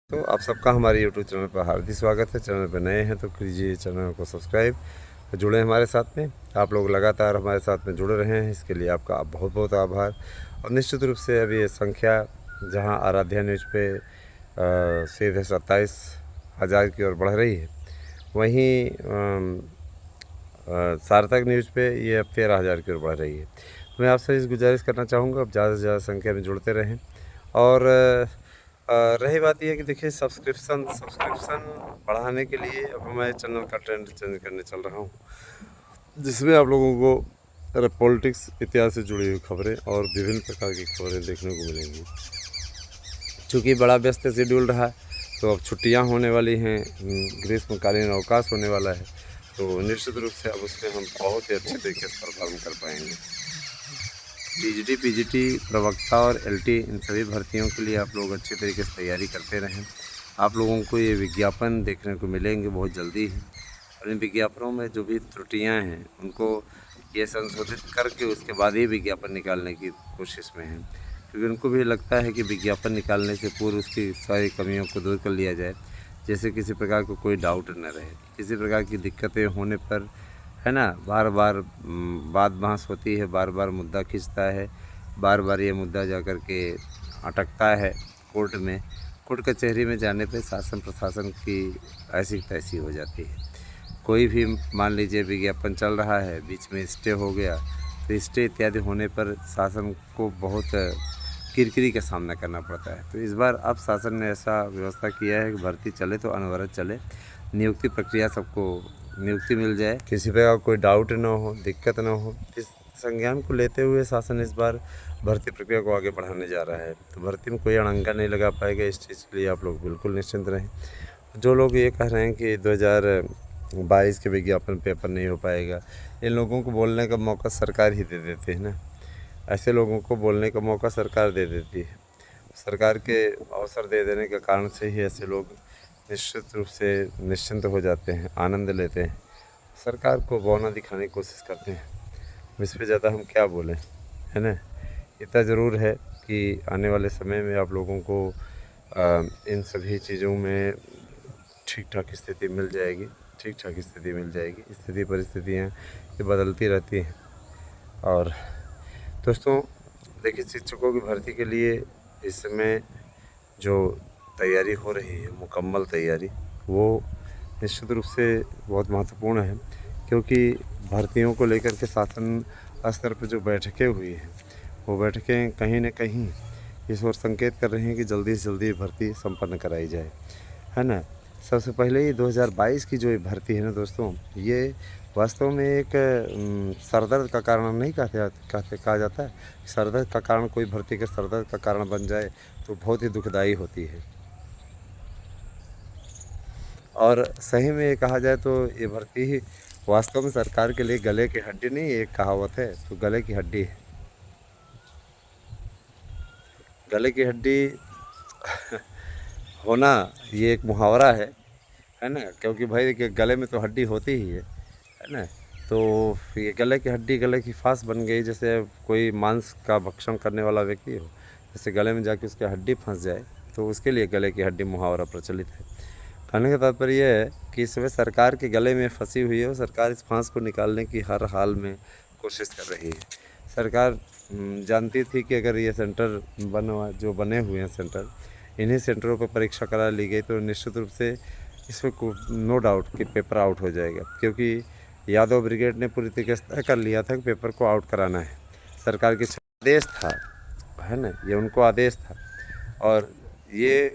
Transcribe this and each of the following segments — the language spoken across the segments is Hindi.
तो आप सबका हमारे यूट्यूब चैनल पर हार्दिक स्वागत है। चैनल पर नए हैं तो कीजिए चैनल को सब्सक्राइब, जुड़े हमारे साथ में। आप लोग लगातार हमारे साथ में जुड़े रहे हैं, इसके लिए आपका बहुत बहुत आभार। और निश्चित रूप से अभी ये संख्या जहां आराध्या न्यूज़ पे सीधे 27,000 की ओर बढ़ रही है, वहीं सार्थक न्यूज़ पे ये अब 13,000 की ओर बढ़ रही है। मैं आपसे इस गुजारिश करना चाहूँगा, अब ज़्यादा से ज़्यादा संख्या में जुड़ते रहें। और रही बात ये कि देखिए, सब्सक्रिप्शन बढ़ाने के लिए अब मैं चैनल का ट्रेंड चेंज करने चल रहा हूँ, जिसमें आप लोगों को पॉलिटिक्स, इतिहास से जुड़ी हुई खबरें और विभिन्न प्रकार की खबरें देखने को मिलेंगी। चूँकि बड़ा व्यस्त शेड्यूल रहा, तो अब छुट्टियाँ होने वाली हैं, ग्रीष्मकालीन अवकाश होने वाला है, तो निश्चित रूप से अब उसमें हम बहुत ही अच्छे तरीके से परफॉर्म कर पाएंगे। टीजीटी, पीजीटी, प्रवक्ता और एलटी, इन सभी भर्तियों के लिए आप लोग अच्छे तरीके से तैयारी करते रहें। आप लोगों को ये विज्ञापन देखने को मिलेंगे बहुत जल्दी ही, और इन विज्ञापनों में जो भी त्रुटियां हैं उनको ये संशोधित करके उसके बाद ही विज्ञापन निकालने की कोशिश में है, क्योंकि उनको भी लगता है कि विज्ञापन निकालने से पूर्व उसकी सारी कमियों को दूर कर लिया जाए, जैसे किसी प्रकार को कोई डाउट न रहे, किसी प्रकार की दिक्कतें होने पर, है ना, बार बार बात बहस होती है, बार बार मुद्दा खींचता है, बार बार ये मुद्दा जा कर के अटकता है कोर्ट में। कोर्ट कचहरी में जाने पे शासन प्रशासन की ऐसी तैसी हो जाती है। कोई भी मान लीजिए विज्ञापन चल रहा है, बीच में स्टे हो गया, तो स्टे इत्यादि होने पर शासन को बहुत किरकिरी का सामना करना पड़ता है। तो इस बार अब शासन ने ऐसा व्यवस्था किया है कि भर्ती चले तो अनवरत चले, नियुक्ति प्रक्रिया सबको नियुक्ति मिल जाए, किसी प्रकार कोई डाउट ना हो, दिक्कत ना हो। इस संज्ञान को लेते हुए शासन इस बार भर्ती प्रक्रिया को आगे बढ़ाने जा रहा है, तो भर्ती में कोई अड़ंगा नहीं लगा पाएगा। इस चीज़ के लिए आप लोग बिल्कुल निश्चिंत रहें। जो लोग ये कह रहे हैं कि 2022 के विज्ञापन पेपर नहीं हो पाएगा, इन लोगों को बोलने का मौका सरकार ही दे देती है ना। ऐसे लोगों को बोलने का मौका सरकार दे देती है। सरकार के अवसर दे देने के कारण से ही ऐसे लोग निश्चित रूप से निश्चिंत हो जाते हैं, आनंद लेते हैं, सरकार को बौना दिखाने की कोशिश करते हैं। इस पर ज़्यादा हम क्या बोलें, है ना। इतना ज़रूर है कि आने वाले समय में आप लोगों को इन सभी चीज़ों में ठीक ठाक स्थिति मिल जाएगी, ठीक ठाक स्थिति मिल जाएगी। स्थिति परिस्थितियाँ ये बदलती रहती हैं। और दोस्तों, देखिए, शिक्षकों की भर्ती के लिए इस समय जो तैयारी हो रही है, मुकम्मल तैयारी, वो निश्चित रूप से बहुत महत्वपूर्ण है, क्योंकि भर्तियों को लेकर के शासन स्तर पर जो बैठकें हुई हैं, वो बैठकें कहीं न कहीं इस ओर संकेत कर रही हैं कि जल्दी से जल्दी भर्ती संपन्न कराई जाए, है ना। सबसे पहले ये 2022 की जो ये भर्ती है ना दोस्तों, ये वास्तव में एक सर दर्द का कारण नहीं कहा जाता है। सर दर्द का कारण, कोई भर्ती के सर दर्द का कारण बन जाए तो बहुत ही दुखदाई होती है। और सही में ये कहा जाए तो ये भर्ती ही वास्तव में सरकार के लिए गले की हड्डी नहीं, एक कहावत है, तो गले की हड्डी है। गले की हड्डी होना ये एक मुहावरा है ना, क्योंकि भाई देखिए, गले में तो हड्डी होती ही है ना। तो ये गले की हड्डी गले की फांस बन गई, जैसे कोई मांस का भक्षण करने वाला व्यक्ति हो, जैसे गले में जाके उसकी हड्डी फंस जाए, तो उसके लिए गले की हड्डी मुहावरा प्रचलित है। कहने का तात्पर्य यह है कि इस समय सरकार के गले में फंसी हुई है और सरकार इस फांस को निकालने की हर हाल में कोशिश कर रही है। सरकार जानती थी कि अगर ये सेंटर जो बने हुए हैं सेंटर, इन्हीं सेंटरों पर परीक्षा करा ली गई तो निश्चित रूप से इसमें नो डाउट कि पेपर आउट हो जाएगा, क्योंकि यादव ब्रिगेड ने पूरी तरीके से तय कर लिया था कि पेपर को आउट कराना है। सरकार के आदेश था, है ना, ये उनको आदेश था, और ये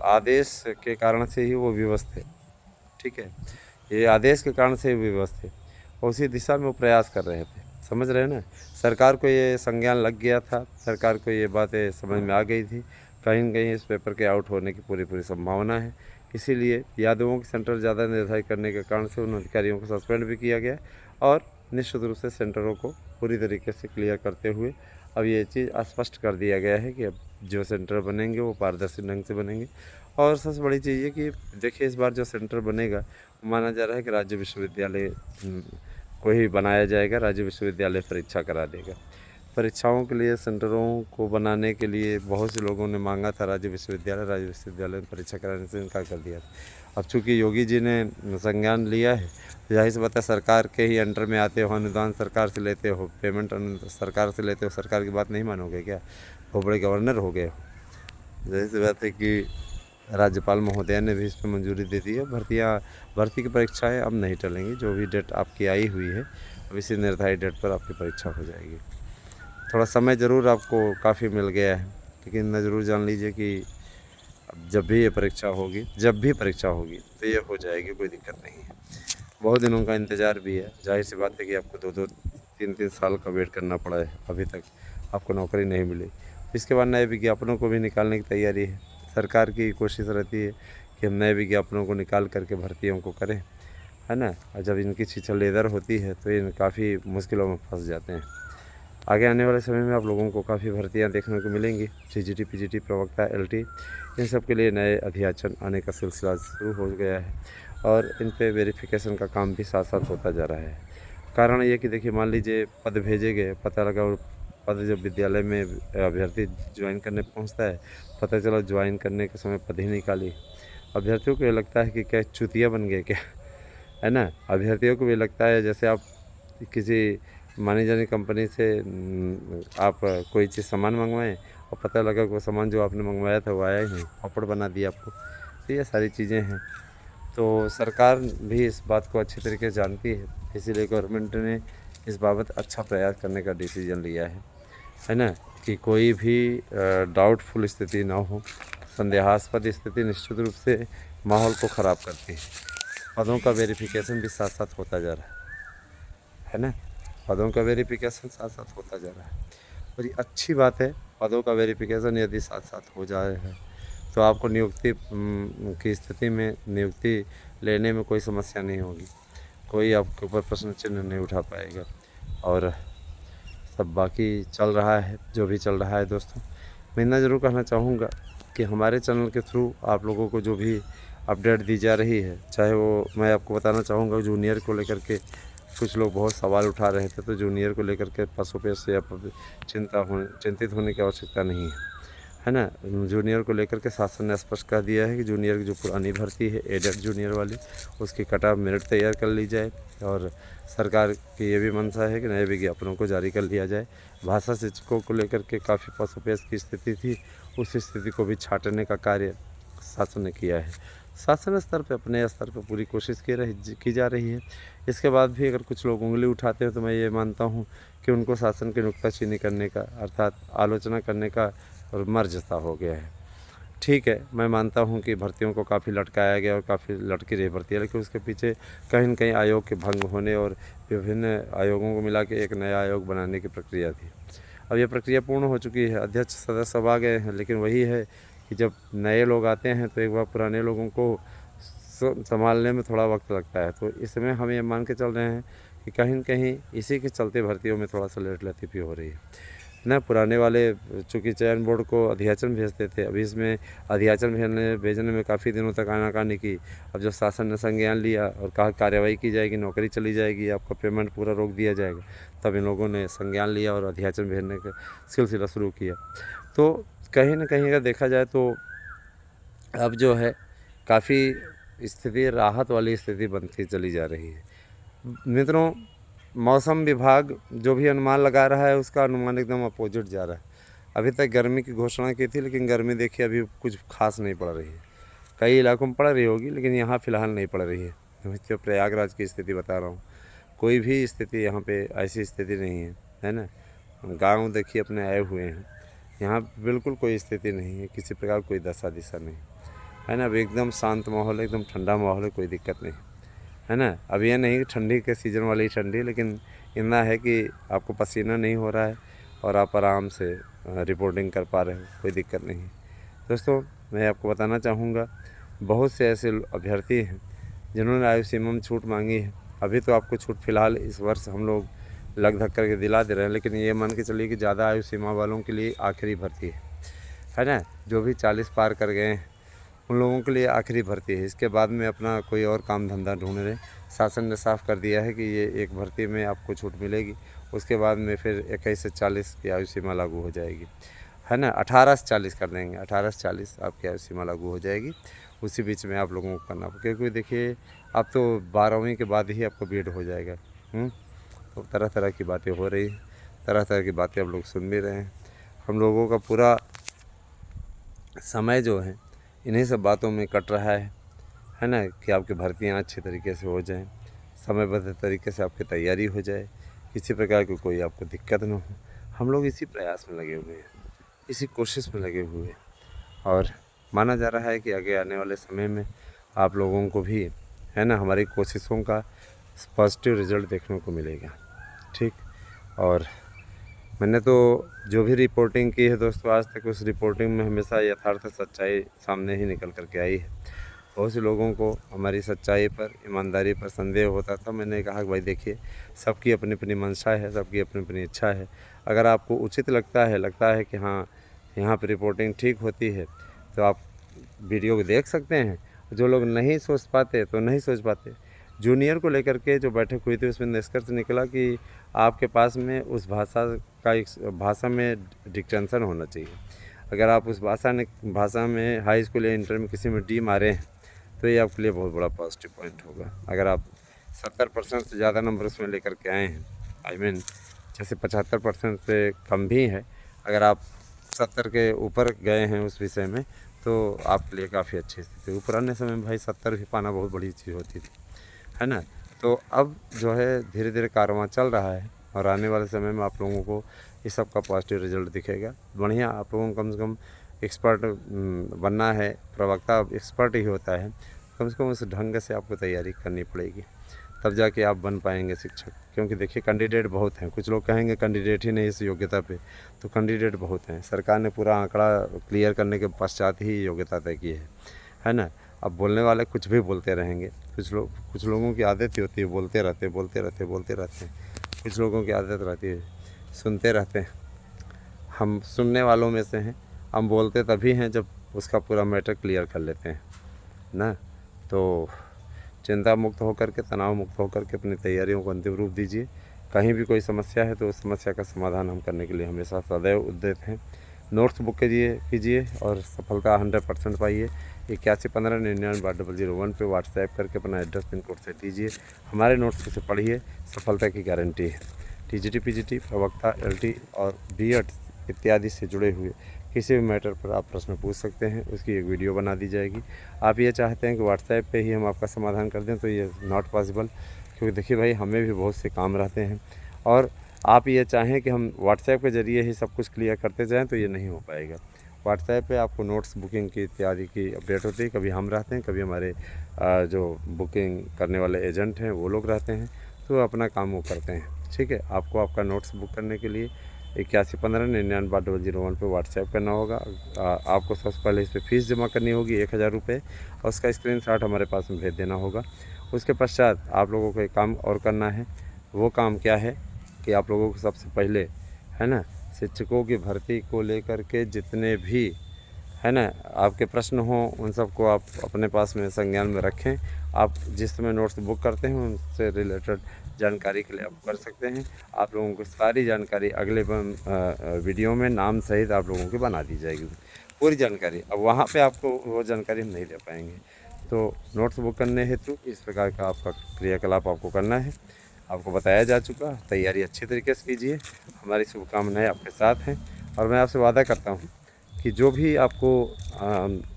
आदेश के कारण से ही वो विवश थे, ठीक है। ये आदेश के कारण से ही विवश थे, और उसी दिशा में वो प्रयास कर रहे थे, समझ रहे हैं ना। सरकार को ये संज्ञान लग गया था, सरकार को ये बातें समझ में आ गई थी, कहीं न कहीं इस पेपर के आउट होने की पूरी संभावना है। इसीलिए यादवों के सेंटर ज़्यादा निर्धारित करने के कारण से उन अधिकारियों को सस्पेंड भी किया गया, और निश्चित रूप से सेंटरों को पूरी तरीके से क्लियर करते हुए अब ये चीज़ स्पष्ट कर दिया गया है कि अब जो सेंटर बनेंगे वो पारदर्शी ढंग से बनेंगे। और सबसे बड़ी चीज़ ये कि देखिए, इस बार जो सेंटर बनेगा, माना जा रहा है कि राज्य विश्वविद्यालय को ही बनाया जाएगा, राज्य विश्वविद्यालय परीक्षा करा देगा। परीक्षाओं के लिए सेंटरों को बनाने के लिए बहुत से लोगों ने मांगा था राज्य विश्वविद्यालय में परीक्षा कराने से इनकार कर दिया था। अब चूँकि योगी जी ने संज्ञान लिया है, तो जाहिर सी बात है सरकार के ही अंडर में आते हो, अनुदान सरकार से लेते हो, पेमेंट सरकार से लेते हो, सरकार की बात नहीं मानोगे क्या? वो बड़े गवर्नर हो गए हो। जाहिर सी बात है कि राज्यपाल महोदया ने भी इस पर मंजूरी दे दी है। भर्ती की परीक्षाएं अब नहीं टलेंगी। जो भी डेट आपकी आई हुई है, अब इसी निर्धारित डेट पर आपकी परीक्षा हो जाएगी। थोड़ा समय ज़रूर आपको काफ़ी मिल गया है, लेकिन इतना ज़रूर जान लीजिए कि अब जब भी परीक्षा होगी तो ये हो जाएगी, कोई दिक्कत नहीं है। बहुत दिनों का इंतज़ार भी है। जाहिर सी बात है कि आपको 2-2, 3-3 साल का वेट करना पड़ा है, अभी तक आपको नौकरी नहीं मिली। इसके बाद नए विज्ञापनों को भी निकालने की तैयारी है। सरकार की कोशिश रहती है कि हम नए विज्ञापनों को निकाल करके भर्तियों को करें, है ना? और जब इनकी छीछल लेदर होती है तो इन काफ़ी मुश्किलों में फंस जाते हैं। आगे आने वाले समय में आप लोगों को काफ़ी भर्तियां देखने को मिलेंगी। सीजीटी, पीजीटी, प्रवक्ता, एलटी, इन सब के लिए नए अध्याचन आने का सिलसिला शुरू हो गया है और इन पे वेरिफिकेशन का काम भी साथ साथ होता जा रहा है। कारण ये कि देखिए, मान लीजिए पद भेजे गए, पता लगा और पद जब विद्यालय में अभ्यर्थी ज्वाइन करने पहुंचता है, पता चला ज्वाइन करने के समय पद ही निकाली। अभ्यर्थियों को ये लगता है कि क्या चूतिया बन गए क्या, है ना? अभ्यर्थियों को भी लगता है जैसे आप किसी मानी जानी कंपनी से आप कोई चीज़ सामान मंगवाएं और पता लगा कि वो सामान जो आपने मंगवाया था वो आया ही नहीं, पापड़ बना दिया आपको। तो ये सारी चीज़ें हैं। तो सरकार भी इस बात को अच्छी तरीके से जानती है, इसीलिए गवर्नमेंट ने इस बाबत अच्छा प्रयास करने का डिसीजन लिया है ना? कि कोई भी डाउटफुल स्थिति ना हो। संदेहास्पद स्थिति निश्चित रूप से माहौल को ख़राब करती है। पदों का वेरिफिकेशन भी साथ साथ होता जा रहा है ना? पदों का वेरिफिकेशन साथ साथ होता जा रहा है और ये अच्छी बात है। पदों का वेरिफिकेशन यदि साथ साथ हो जा रहा है तो आपको नियुक्ति की स्थिति में नियुक्ति लेने में कोई समस्या नहीं होगी, कोई आपके ऊपर प्रश्न चिन्ह नहीं उठा पाएगा। और सब बाकी चल रहा है जो भी चल रहा है दोस्तों, मैं इतना ज़रूर कहना चाहूँगा कि हमारे चैनल के थ्रू आप लोगों को जो भी अपडेट दी जा रही है, चाहे वो, मैं आपको बताना चाहूँगा जूनियर को लेकर के कुछ लोग बहुत सवाल उठा रहे थे, तो जूनियर को लेकर के पशुपेश से चिंतित होने की आवश्यकता नहीं है ना? जूनियर को लेकर के शासन ने स्पष्ट कर दिया है कि जूनियर की जो पुरानी भर्ती है एडेड जूनियर वाली, उसकी कट ऑफ मेरिट तैयार कर ली जाए और सरकार की ये भी मंशा है कि नए विज्ञापनों को जारी कर लिया जाए। भाषा शिक्षकों को लेकर के काफ़ी पशुपेश की स्थिति थी, उस स्थिति को भी छांटने का कार्य शासन ने किया है। शासन स्तर पे, अपने स्तर पे पूरी कोशिश की जा रही है। इसके बाद भी अगर कुछ लोग उंगली उठाते हैं तो मैं ये मानता हूँ कि उनको शासन की नुक्ताचीनी करने का, अर्थात आलोचना करने का मर्ज़ हो गया है। ठीक है, मैं मानता हूँ कि भर्तियों को काफ़ी लटकाया गया और काफ़ी लटकी रही भर्तियाँ, लेकिन उसके पीछे कहीं न कहीं आयोग के भंग होने और विभिन्न आयोगों को मिला के एक नया आयोग बनाने की प्रक्रिया थी। अब ये प्रक्रिया पूर्ण हो चुकी है, अध्यक्ष सदस्य सब आ गए हैं, लेकिन वही है कि जब नए लोग आते हैं तो एक बार पुराने लोगों को संभालने में थोड़ा वक्त लगता है। तो इस समय हम ये मान के चल रहे हैं कि कहीं न कहीं इसी के चलते भर्तियों में थोड़ा सा लेट-लतीफ़ी हो रही है ना? पुराने वाले चूँकि चयन बोर्ड को अध्याचन भेजते थे, अभी इसमें अध्याचन भेजने में काफ़ी दिनों तक आनाकानी की। अब जब शासन ने संज्ञान लिया और कहा कार्रवाई की जाएगी, नौकरी चली जाएगी, आपका पेमेंट पूरा रोक दिया जाएगा, तब इन लोगों ने संज्ञान लिया और अध्याचन भेजने का सिलसिला शुरू किया। तो कहीं न कहीं अगर देखा जाए तो अब जो है काफ़ी स्थिति राहत वाली स्थिति बनती चली जा रही है। मित्रों, मौसम विभाग जो भी अनुमान लगा रहा है उसका अनुमान एकदम अपोजिट जा रहा है। अभी तक गर्मी की घोषणा की थी, लेकिन गर्मी देखिए अभी कुछ खास नहीं पड़ रही है। कई इलाकों में पड़ रही होगी, लेकिन यहाँ फ़िलहाल नहीं पड़ रही है। मैं तो प्रयागराज की स्थिति बता रहा हूँ, कोई भी स्थिति यहाँ पे ऐसी स्थिति नहीं है ना? गाँव देखिए अपने आए हुए हैं, यहाँ बिल्कुल कोई स्थिति नहीं है, किसी प्रकार कोई दशा दिशा नहीं, है ना? अभी एकदम शांत माहौल है, एकदम ठंडा माहौल है, कोई दिक्कत नहीं, है ना? अब ये नहीं कि ठंडी के सीज़न वाली ठंडी, लेकिन इतना है कि आपको पसीना नहीं हो रहा है और आप आराम से रिपोर्टिंग कर पा रहे हो, कोई दिक्कत नहीं। दोस्तों, मैं आपको बताना चाहूँगा, बहुत से ऐसे अभ्यर्थी हैं जिन्होंने आयु सीमा में छूट मांगी है। अभी तो आपको छूट फ़िलहाल इस वर्ष हम लोग लग धक करके दिला दे रहे हैं, लेकिन ये मान के चलिए कि ज़्यादा आयु सीमा वालों के लिए आखिरी भर्ती है ना? जो भी 40 पार कर गए हैं उन लोगों के लिए आखिरी भर्ती है। इसके बाद में अपना कोई और काम धंधा ढूंढ रहे। शासन ने साफ कर दिया है कि ये एक भर्ती में आपको छूट मिलेगी उसके बाद में फिर 21 से 40 की आयु सीमा लागू हो जाएगी, है ना। 18 से 40 कर देंगे, 18 से 40 आपकी आयु सीमा लागू हो जाएगी। उसी बीच में आप लोगों को करना, क्योंकि देखिए अब तो 12वीं के बाद ही आपको बीएड हो जाएगा। तो तरह तरह की बातें हो रही, तरह तरह की बातें आप लोग सुन भी रहे हैं। हम लोगों का पूरा समय जो है इन्हीं सब बातों में कट रहा है ना, कि आपकी भर्तियाँ अच्छे तरीके से हो जाएं, समयबद्ध तरीके से आपकी तैयारी हो जाए, किसी प्रकार की कोई आपको दिक्कत ना हो। हम लोग इसी प्रयास में लगे हुए हैं, इसी कोशिश में लगे हुए हैं, और माना जा रहा है कि आगे आने वाले समय में आप लोगों को भी, है ना, हमारी कोशिशों का पॉजिटिव रिज़ल्ट देखने को मिलेगा। ठीक, और मैंने तो जो भी रिपोर्टिंग की है दोस्तों आज तक, उस रिपोर्टिंग में हमेशा यथार्थ सच्चाई सामने ही निकल कर के आई है। बहुत से लोगों को हमारी सच्चाई पर, ईमानदारी पर संदेह होता था। मैंने कहा कि भाई देखिए, सबकी अपनी अपनी मंशा है, सबकी अपनी अपनी इच्छा है। अगर आपको उचित लगता है कि हाँ यहाँ पर रिपोर्टिंग ठीक होती है, तो आप वीडियो को देख सकते हैं। जो लोग नहीं सोच पाते तो नहीं सोच पाते। जूनियर को लेकर के जो बैठक हुई थी, उसमें निष्कर्ष निकला कि आपके पास में उस भाषा का एक भाषा में डिक्टेंशन होना चाहिए। अगर आप उस भाषा में हाई स्कूल या इंटर में किसी में डी मारे हैं, तो ये आपके लिए बहुत बड़ा पॉजिटिव पॉइंट होगा। अगर आप 70% से ज़्यादा नंबर उसमें लेकर के आए हैं, जैसे 75% से कम भी है, अगर आप 70 के ऊपर गए हैं उस विषय में, तो आपके लिए काफ़ी अच्छी स्थिति है। पुराने समय में भाई 70 भी पाना बहुत बड़ी चीज़ होती थी, है ना। तो अब जो है धीरे धीरे कारवां चल रहा है, और आने वाले समय में आप लोगों को इस सब का पॉजिटिव रिजल्ट दिखेगा। बढ़िया, आप लोगों को कम से कम एक्सपर्ट बनना है। प्रवक्ता एक्सपर्ट ही होता है, कम से कम उस ढंग से आपको तैयारी करनी पड़ेगी, तब जाके आप बन पाएंगे शिक्षक। क्योंकि देखिए कैंडिडेट बहुत हैं, कुछ लोग कहेंगे कैंडिडेट ही नहीं इस योग्यता पे, तो कैंडिडेट बहुत हैं। सरकार ने पूरा आंकड़ा क्लियर करने के पश्चात ही योग्यता तय की है ना। अब बोलने वाले कुछ भी बोलते रहेंगे। कुछ लोगों की आदत ही होती है बोलते रहते। कुछ लोगों की आदत रहती है सुनते रहते हैं। हम सुनने वालों में से हैं। हम बोलते तभी हैं जब उसका पूरा मैटर क्लियर कर लेते हैं ना। तो चिंता मुक्त होकर के, तनाव मुक्त होकर के अपनी तैयारियों को अंतिम रूप दीजिए। कहीं भी कोई समस्या है तो उस समस्या का समाधान हम करने के लिए हमेशा सदैव उद्यत हैं। नोट्स बुक कीजिए और सफलता 100% पाइए। 8115992001 पे व्हाट्सएप करके अपना एड्रेस पिन कोड से दीजिए। हमारे नोट्स से पढ़िए, सफलता की गारंटी है। टीजीटी, पीजीटी, प्रवक्ता, एलटी और बीएड इत्यादि से जुड़े हुए किसी भी मैटर पर आप प्रश्न पूछ सकते हैं, उसकी एक वीडियो बना दी जाएगी। आप ये चाहते हैं कि व्हाट्सएप पे ही हम आपका समाधान कर दें, तो ये नॉट पॉसिबल, क्योंकि देखिए भाई हमें भी बहुत से काम रहते हैं, और आप ये चाहें कि हम व्हाट्सएप के ज़रिए ही सब कुछ क्लियर करते जाएँ, तो ये नहीं हो पाएगा। व्हाट्सएप पे आपको नोट्स बुकिंग की इत्यादि की अपडेट होती है। कभी हम रहते हैं, कभी हमारे जो बुकिंग करने वाले एजेंट हैं वो लोग रहते हैं, तो अपना काम वो करते हैं। ठीक है, आपको आपका नोट्स बुक करने के लिए 8115992001 पे व्हाट्सएप करना होगा। आपको सबसे पहले इस पर फ़ीस जमा करनी होगी 1000 रुपये, और उसका स्क्रीनशॉट हमारे पास में भेज देना होगा। उसके पश्चात आप लोगों को एक काम और करना है। वो काम क्या है कि आप लोगों को सबसे पहले, है ना, शिक्षकों की भर्ती को लेकर के जितने भी, है ना, आपके प्रश्न हों, उन सबको आप अपने पास में संज्ञान में रखें। आप जिस समय नोट्स बुक करते हैं उनसे रिलेटेड जानकारी के लिए आप कर सकते हैं। आप लोगों को सारी जानकारी अगले वीडियो में नाम सहित आप लोगों की बना दी जाएगी, पूरी जानकारी। अब वहाँ पे आपको वो जानकारी हम नहीं दे पाएंगे। तो नोट्स बुक करने हेतु इस प्रकार का आपका क्रियाकलाप आपको करना है, आपको बताया जा चुका। तैयारी अच्छी तरीके से कीजिए, हमारी शुभकामनाएँ आपके साथ हैं, और मैं आपसे वादा करता हूँ कि जो भी आपको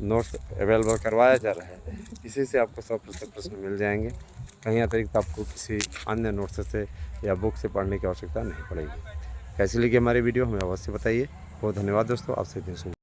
नोट्स अवेलेबल करवाया जा रहा है, इसी से आपको 100% प्रश्न मिल जाएंगे। कहीं अतिरिक्त आपको किसी अन्य नोट्स से या बुक से पढ़ने की आवश्यकता नहीं पड़ेगी। कैसी लगी हमारी वीडियो हमें अवश्य बताइए। बहुत धन्यवाद दोस्तों, आपसे